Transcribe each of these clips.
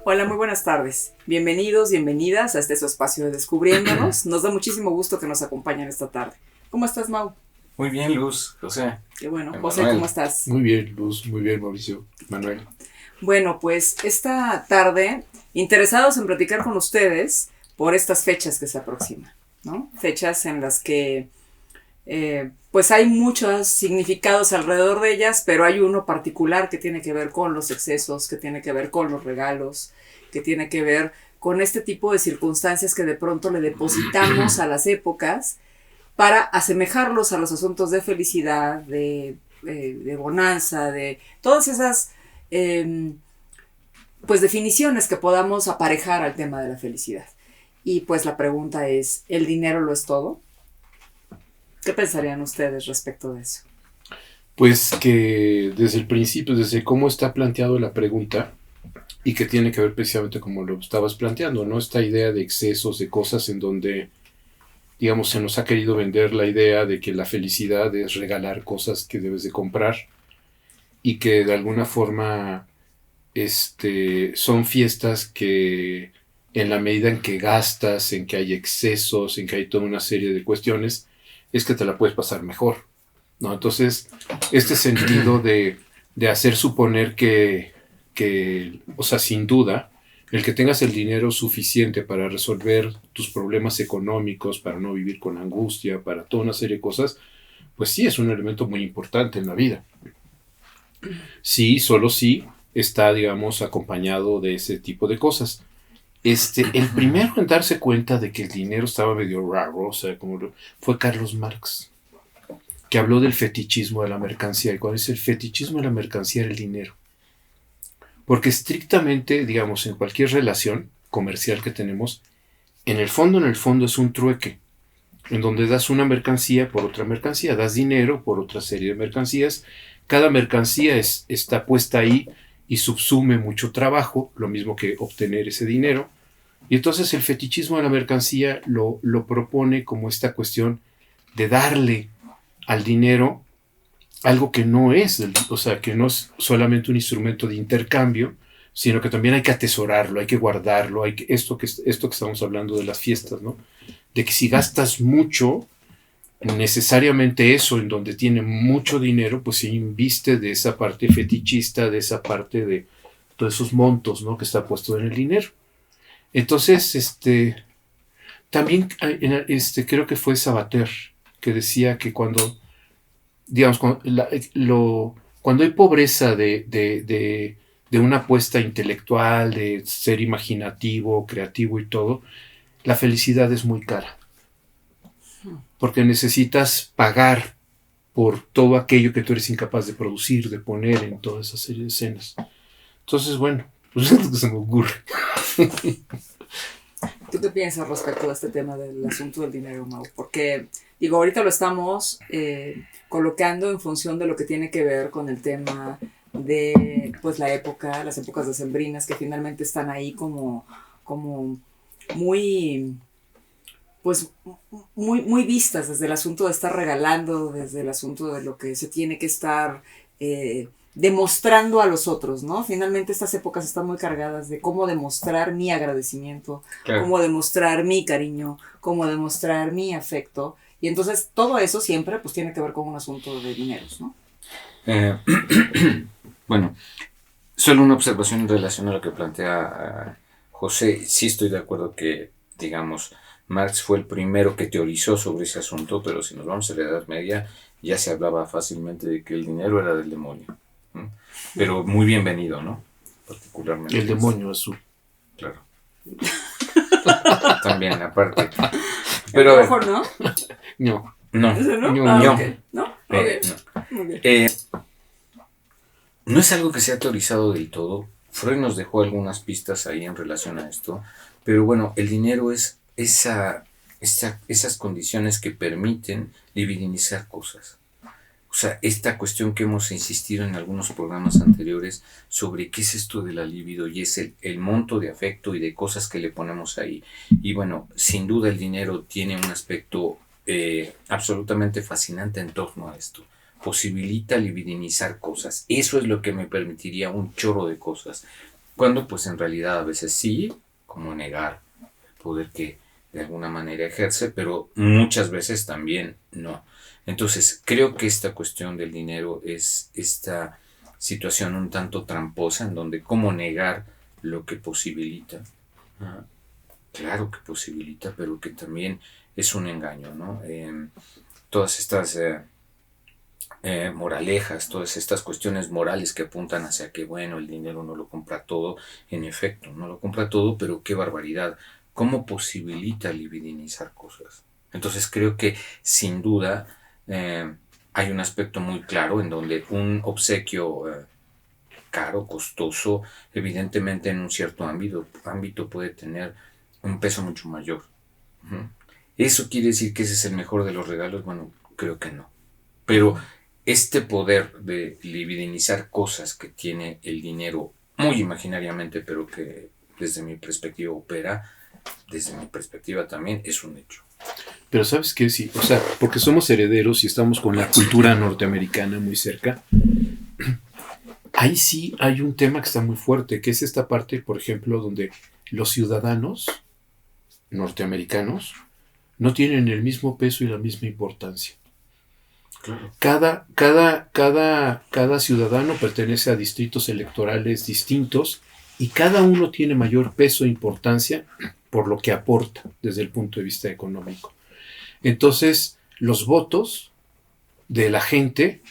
Hola, muy buenas tardes. Bienvenidos, bienvenidas a su espacio de Descubriéndonos. Nos da muchísimo gusto que nos acompañen esta tarde. ¿Cómo estás, Mau? Muy bien, Luz, José. Qué bueno. Manuel. José, ¿cómo estás? Muy bien, Luz, muy bien, Mauricio, Manuel. Bueno, pues esta tarde, interesados en platicar con ustedes por estas fechas que se aproximan, ¿no? Fechas en las que pues hay muchos significados alrededor de ellas, pero hay uno particular que tiene que ver con los excesos, que tiene que ver con los regalos, que tiene que ver con este tipo de circunstancias que de pronto le depositamos a las épocas para asemejarlos a los asuntos de felicidad, de bonanza, de todas esas pues definiciones que podamos aparejar al tema de la felicidad. Y pues la pregunta es, ¿el dinero lo es todo? ¿Qué pensarían ustedes respecto de eso? Pues que desde el principio, desde cómo está planteado la pregunta, y que tiene que ver precisamente como lo estabas planteando, ¿no? Esta idea de excesos, de cosas en donde, digamos, se nos ha querido vender la idea de que la felicidad es regalar cosas que debes de comprar y que de alguna forma son fiestas que en la medida en que gastas, en que hay excesos, en que hay toda una serie de cuestiones, es que te la puedes pasar mejor, ¿no? Entonces, este sentido de hacer suponer que, o sea, sin duda, el que tengas el dinero suficiente para resolver tus problemas económicos, para no vivir con angustia, para toda una serie de cosas, pues sí, es un elemento muy importante en la vida. Sí, solo sí está, digamos, acompañado de ese tipo de cosas. El primero en darse cuenta de que el dinero estaba medio raro, o sea, fue Carlos Marx, que habló del fetichismo de la mercancía. ¿Y cuál es el fetichismo de la mercancía? El dinero. Porque estrictamente, digamos, en cualquier relación comercial que tenemos, en el fondo es un trueque, en donde das una mercancía por otra mercancía, das dinero por otra serie de mercancías. Cada mercancía está puesta ahí y subsume mucho trabajo, lo mismo que obtener ese dinero. Y entonces el fetichismo de la mercancía lo propone como esta cuestión de darle al dinero algo que no es, o sea, que no es solamente un instrumento de intercambio, sino que también hay que atesorarlo, hay que guardarlo, esto que estamos hablando de las fiestas, ¿no? De que si gastas mucho, necesariamente eso en donde tiene mucho dinero, pues se inviste de esa parte fetichista, de esa parte de todos esos montos, ¿no? Que está puesto en el dinero. Entonces, también creo que fue Sabater que decía que cuando, digamos, cuando hay pobreza de una apuesta intelectual, de ser imaginativo, creativo y todo, la felicidad es muy cara. Porque necesitas pagar por todo aquello que tú eres incapaz de producir, de poner en toda esa serie de escenas. Entonces, bueno, pues es lo que se me ocurre. ¿Tú qué piensas respecto a este tema del asunto del dinero, Mau? Porque, digo, ahorita lo estamos colocando en función de lo que tiene que ver con el tema de, pues, las épocas decembrinas que finalmente están ahí como muy, pues, muy vistas desde el asunto de estar regalando, desde el asunto de lo que se tiene que estar demostrando a los otros, ¿no? Finalmente estas épocas están muy cargadas de cómo demostrar mi agradecimiento, claro, cómo demostrar mi cariño, cómo demostrar mi afecto, y entonces todo eso siempre pues tiene que ver con un asunto de dineros, ¿no? Bueno, solo una observación en relación a lo que plantea José. Sí estoy de acuerdo que, digamos, Marx fue el primero que teorizó sobre ese asunto, pero si nos vamos a la Edad Media ya se hablaba fácilmente de que el dinero era del demonio. Pero muy bienvenido, ¿no? Particularmente. El demonio azul. Claro. También, aparte. Pero a lo mejor, ¿no? No. No. ¿Eso no? No. Okay. ¿No? Okay. No. No es algo que sea teorizado del todo. Freud nos dejó algunas pistas ahí en relación a esto. Pero bueno, el dinero es esas condiciones que permiten divinizar cosas. O sea, esta cuestión que hemos insistido en algunos programas anteriores sobre qué es esto de la libido y es el monto de afecto y de cosas que le ponemos ahí. Y bueno, sin duda el dinero tiene un aspecto absolutamente fascinante en torno a esto. Posibilita libidinizar cosas. Eso es lo que me permitiría un chorro de cosas. Cuando pues en realidad a veces sí, como negar el poder que de alguna manera ejerce, pero muchas veces también no. Entonces creo que esta cuestión del dinero es esta situación un tanto tramposa en donde cómo negar lo que posibilita. Ah, claro que posibilita, pero que también es un engaño, ¿no? Todas estas moralejas, todas estas cuestiones morales que apuntan hacia que, bueno, el dinero no lo compra todo, en efecto, no lo compra todo, pero qué barbaridad, cómo posibilita libidinizar cosas. Entonces creo que sin duda hay un aspecto muy claro en donde un obsequio caro, costoso, evidentemente en un cierto ámbito puede tener un peso mucho mayor. Uh-huh. ¿Eso quiere decir que ese es el mejor de los regalos? Bueno, creo que no. Pero este poder de libidinizar cosas que tiene el dinero muy imaginariamente, pero que desde mi perspectiva opera, desde mi perspectiva también es un hecho. Pero ¿sabes qué? Sí, o sea, porque somos herederos y estamos con la cultura norteamericana muy cerca, ahí sí hay un tema que está muy fuerte, que es esta parte, por ejemplo, donde los ciudadanos norteamericanos no tienen el mismo peso y la misma importancia. Claro. Cada ciudadano pertenece a distritos electorales distintos y cada uno tiene mayor peso e importancia por lo que aporta desde el punto de vista económico. Entonces, los votos de la gente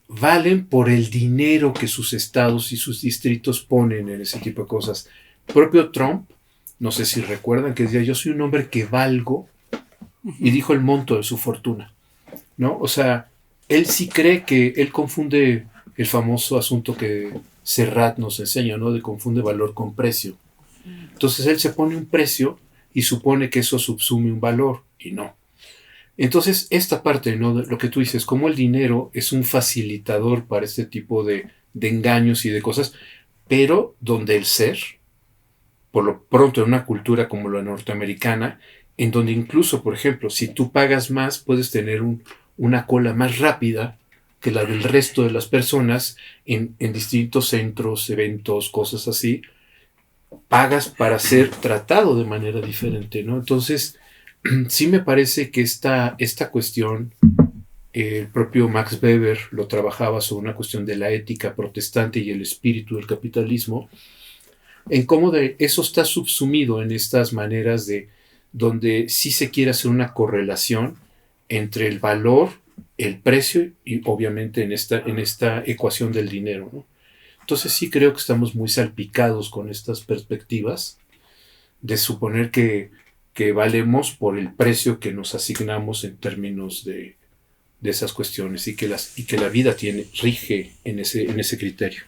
valen por el dinero que sus estados y sus distritos ponen en ese tipo de cosas. El propio Trump, no sé si recuerdan, que decía, yo soy un hombre que valgo, y dijo el monto de su fortuna, ¿no? O sea, él sí cree que él confunde el famoso asunto que Serrat nos enseña, ¿no? De confunde valor con precio. Entonces él se pone un precio y supone que eso subsume un valor, y no. Entonces, esta parte, ¿no? De lo que tú dices, como el dinero es un facilitador para este tipo de engaños y de cosas, pero donde el ser, por lo pronto en una cultura como la norteamericana, en donde incluso, por ejemplo, si tú pagas más, puedes tener una cola más rápida que la del resto de las personas en distintos centros, eventos, cosas así, pagas para ser tratado de manera diferente, ¿no? Entonces, sí me parece que esta cuestión, el propio Max Weber lo trabajaba sobre una cuestión de la ética protestante y el espíritu del capitalismo, en cómo eso está subsumido en estas maneras de donde sí se quiere hacer una correlación entre el valor, el precio y obviamente en esta ecuación del dinero, ¿no? Entonces sí creo que estamos muy salpicados con estas perspectivas de suponer que valemos por el precio que nos asignamos en términos de esas cuestiones y que la vida rige en ese criterio.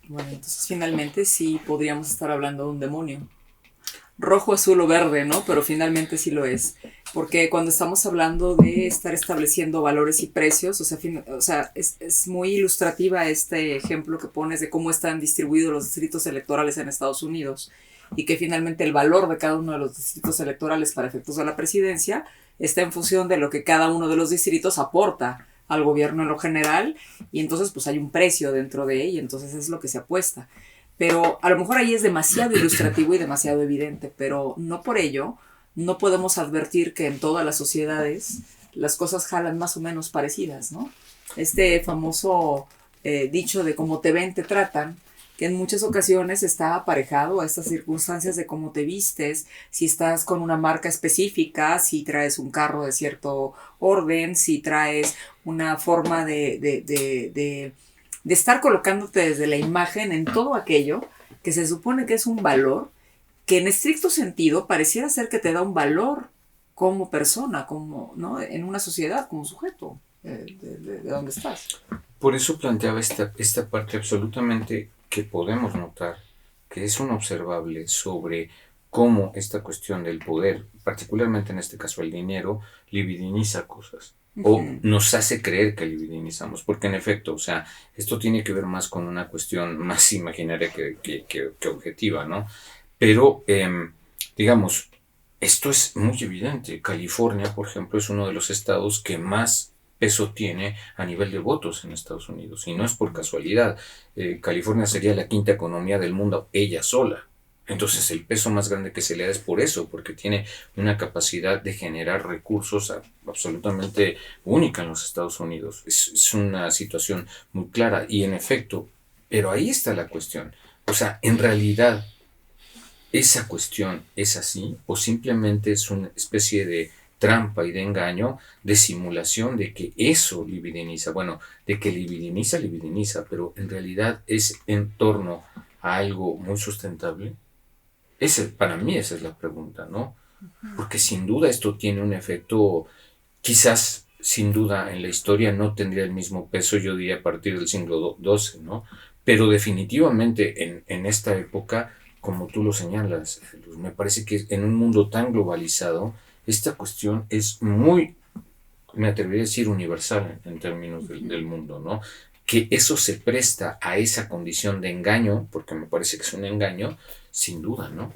Bueno, entonces finalmente sí podríamos estar hablando de un demonio. Rojo, azul o verde, ¿no? Pero finalmente sí lo es. Porque cuando estamos hablando de estar estableciendo valores y precios, o sea, es muy ilustrativa este ejemplo que pones de cómo están distribuidos los distritos electorales en Estados Unidos y que finalmente el valor de cada uno de los distritos electorales para efectos de la presidencia está en función de lo que cada uno de los distritos aporta al gobierno en lo general, y entonces pues hay un precio dentro de él y entonces es lo que se apuesta. Pero a lo mejor ahí es demasiado ilustrativo y demasiado evidente, pero no por ello no podemos advertir que en todas las sociedades las cosas jalan más o menos parecidas, ¿no? Este famoso dicho de cómo te ven, te tratan, que en muchas ocasiones está aparejado a estas circunstancias de cómo te vistes, si estás con una marca específica, si traes un carro de cierto orden, si traes una forma de estar colocándote desde la imagen en todo aquello que se supone que es un valor, que en estricto sentido pareciera ser que te da un valor como persona, como, ¿no? En una sociedad, como sujeto de donde estás. Por eso planteaba esta parte absolutamente que podemos notar, que es un observable sobre cómo esta cuestión del poder, particularmente en este caso el dinero, libidiniza cosas. O nos hace creer que libidinizamos, porque en efecto, o sea, esto tiene que ver más con una cuestión más imaginaria que objetiva, ¿no? Pero, digamos, esto es muy evidente. California, por ejemplo, es uno de los estados que más peso tiene a nivel de votos en Estados Unidos. Y no es por casualidad. California sería la quinta economía del mundo, ella sola. Entonces el peso más grande que se le da es por eso, porque tiene una capacidad de generar recursos absolutamente única en los Estados Unidos. Es una situación muy clara y en efecto, pero ahí está la cuestión. O sea, en realidad, ¿esa cuestión es así o simplemente es una especie de trampa y de engaño, de simulación de que eso libidiniza? Bueno, de que libidiniza, pero en realidad es en torno a algo muy sustentable. Para mí esa es la pregunta, ¿no? Porque sin duda esto tiene un efecto, quizás sin duda en la historia no tendría el mismo peso, yo diría a partir del siglo XII, ¿no? Pero definitivamente en esta época, como tú lo señalas, me parece que en un mundo tan globalizado, esta cuestión es muy, me atrevería a decir, universal en términos del mundo, ¿no? Que eso se presta a esa condición de engaño, porque me parece que es un engaño, sin duda, ¿no?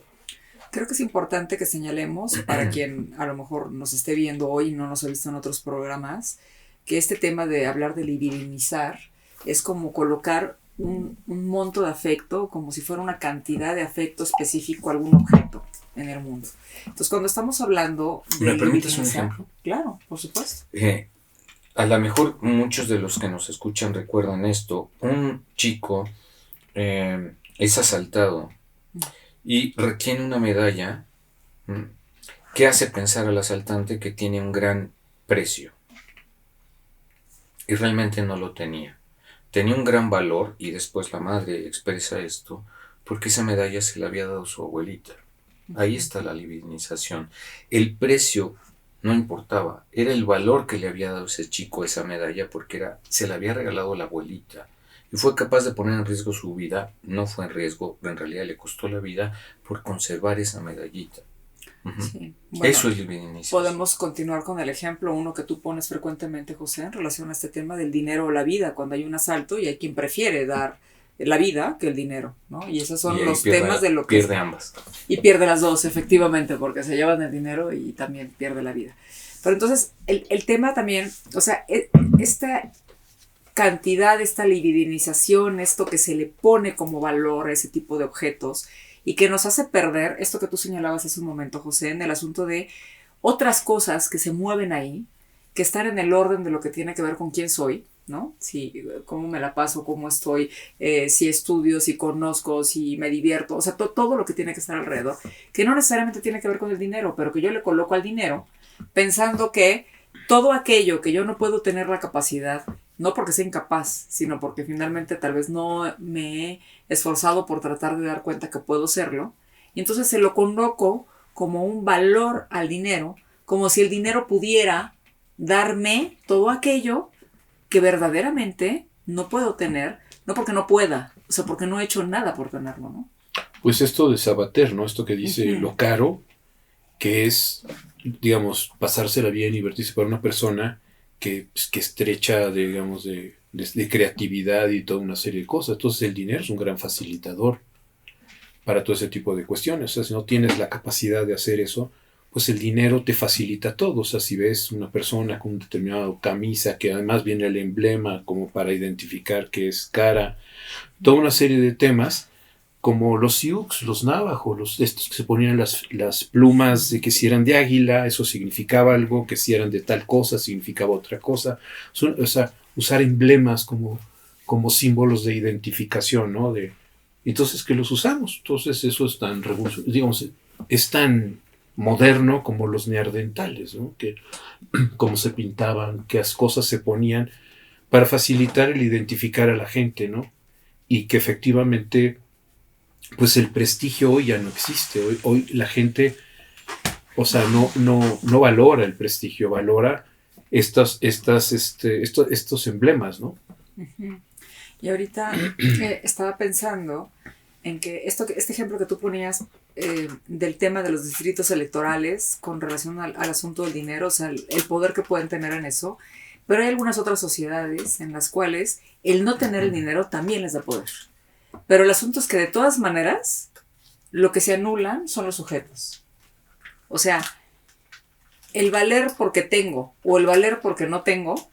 Creo que es importante que señalemos, para quien a lo mejor nos esté viendo hoy y no nos ha visto en otros programas, que este tema de hablar de libidinizar es como colocar un monto de afecto, como si fuera una cantidad de afecto específico a algún objeto en el mundo. Entonces, cuando estamos hablando de ¿Me permites un ejemplo? Claro, por supuesto. A lo mejor muchos de los que nos escuchan recuerdan esto. Un chico es asaltado y retiene una medalla que hace pensar al asaltante que tiene un gran precio. Y realmente no lo tenía. Tenía un gran valor, y después la madre expresa esto, porque esa medalla se la había dado su abuelita. Ahí está la libidinización. El precio no importaba, era el valor que le había dado ese chico esa medalla, porque se la había regalado la abuelita. Y fue capaz de poner en riesgo su vida. No fue en riesgo, en realidad le costó la vida por conservar esa medallita. Sí. Bueno, eso es libidinización. Podemos continuar con el ejemplo, uno que tú pones frecuentemente, José, en relación a este tema del dinero o la vida, cuando hay un asalto y hay quien prefiere dar la vida que el dinero, ¿no? Y esos son los temas de lo que... Pierde ambas. Y pierde las dos, efectivamente, porque se llevan el dinero y también pierde la vida. Pero entonces, el tema también, o sea, esta cantidad, esta libidinización, esto que se le pone como valor a ese tipo de objetos y que nos hace perder esto que tú señalabas hace un momento, José, en el asunto de otras cosas que se mueven ahí, que están en el orden de lo que tiene que ver con quién soy, ¿no? Si, cómo me la paso, cómo estoy, si estudio, si conozco, si me divierto, o sea, todo lo que tiene que estar alrededor, que no necesariamente tiene que ver con el dinero, pero que yo le coloco al dinero pensando que todo aquello que yo no puedo tener la capacidad, no porque sea incapaz, sino porque finalmente tal vez no me he esforzado por tratar de dar cuenta que puedo serlo, y entonces se lo coloco como un valor al dinero, como si el dinero pudiera darme todo aquello que verdaderamente no puedo tener, no porque no pueda, o sea, porque no he hecho nada por tenerlo, ¿no? Pues esto de Sabater, ¿no? Esto que dice lo caro, que es, digamos, pasársela bien, divertirse para una persona que estrecha, digamos, de creatividad y toda una serie de cosas. Entonces el dinero es un gran facilitador para todo ese tipo de cuestiones. O sea, si no tienes la capacidad de hacer eso, pues el dinero te facilita todo. O sea, si ves una persona con una determinada camisa, que además viene el emblema como para identificar que es cara, toda una serie de temas, como los sioux, los navajos, estos que se ponían las plumas de que si eran de águila, eso significaba algo, que si eran de tal cosa, significaba otra cosa. O sea, usar emblemas como símbolos de identificación, ¿no? Entonces, que los usamos. Entonces, eso es tan digamos, es tan moderno como los neandertales, ¿no? Que cómo se pintaban, qué cosas se ponían para facilitar el identificar a la gente, ¿no? Y que efectivamente, pues el prestigio hoy ya no existe. Hoy la gente, o sea, no valora el prestigio, valora estos emblemas, ¿no? Uh-huh. Y ahorita estaba pensando en que este ejemplo que tú ponías del tema de los distritos electorales con relación al asunto del dinero, o sea, el poder que pueden tener en eso, pero hay algunas otras sociedades en las cuales el no tener el dinero también les da poder. Pero el asunto es que de todas maneras lo que se anulan son los sujetos. O sea, el valer porque tengo o el valer porque no tengo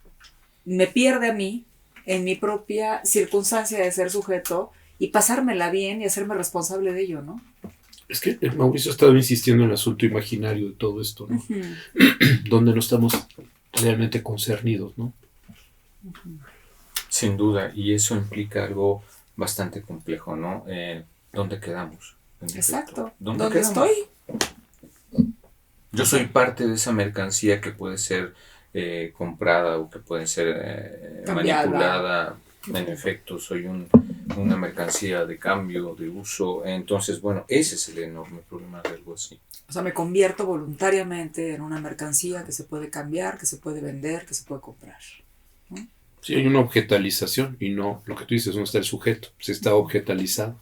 me pierde a mí en mi propia circunstancia de ser sujeto y pasármela bien y hacerme responsable de ello, ¿no? Es que Mauricio ha estado insistiendo en el asunto imaginario de todo esto, ¿no? Uh-huh. Donde no estamos realmente concernidos, ¿no? Uh-huh. Sin duda, y eso implica algo bastante complejo, ¿no? ¿Dónde quedamos? Exacto. ¿Dónde quedamos? Estoy? Yo soy parte de esa mercancía que puede ser comprada o que puede ser manipulada. En efecto, soy una mercancía de cambio, de uso. Entonces, bueno, ese es el enorme problema de algo así. O sea, me convierto voluntariamente en una mercancía que se puede cambiar, que se puede vender, que se puede comprar, ¿no? Sí, hay una objetalización y no, lo que tú dices, no está el sujeto, se está objetalizado.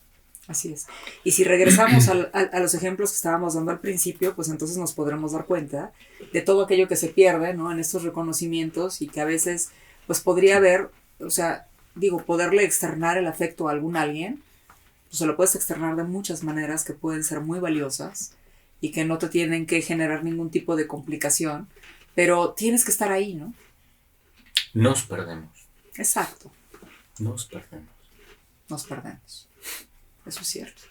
Así es. Y si regresamos a los ejemplos que estábamos dando al principio, pues entonces nos podremos dar cuenta de todo aquello que se pierde, ¿no? En estos reconocimientos y que a veces, pues podría haber, o sea, poderle externar el afecto a alguien, pues se lo puedes externar de muchas maneras que pueden ser muy valiosas y que no te tienen que generar ningún tipo de complicación, pero tienes que estar ahí, ¿no? Nos perdemos. Exacto. Nos perdemos. Nos perdemos. Eso es cierto.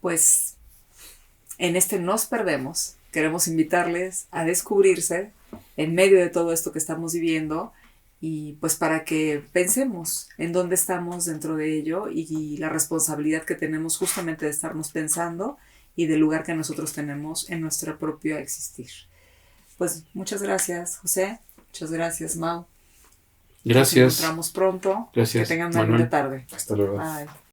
Pues en este Nos Perdemos queremos invitarles a descubrirse en medio de todo esto que estamos viviendo y pues para que pensemos en dónde estamos dentro de ello y la responsabilidad que tenemos justamente de estarnos pensando y del lugar que nosotros tenemos en nuestro propio existir. Pues muchas gracias, José. Muchas gracias, Mau. Gracias. Nos encontramos pronto. Gracias. Que tengan una linda tarde. Hasta luego. Bye.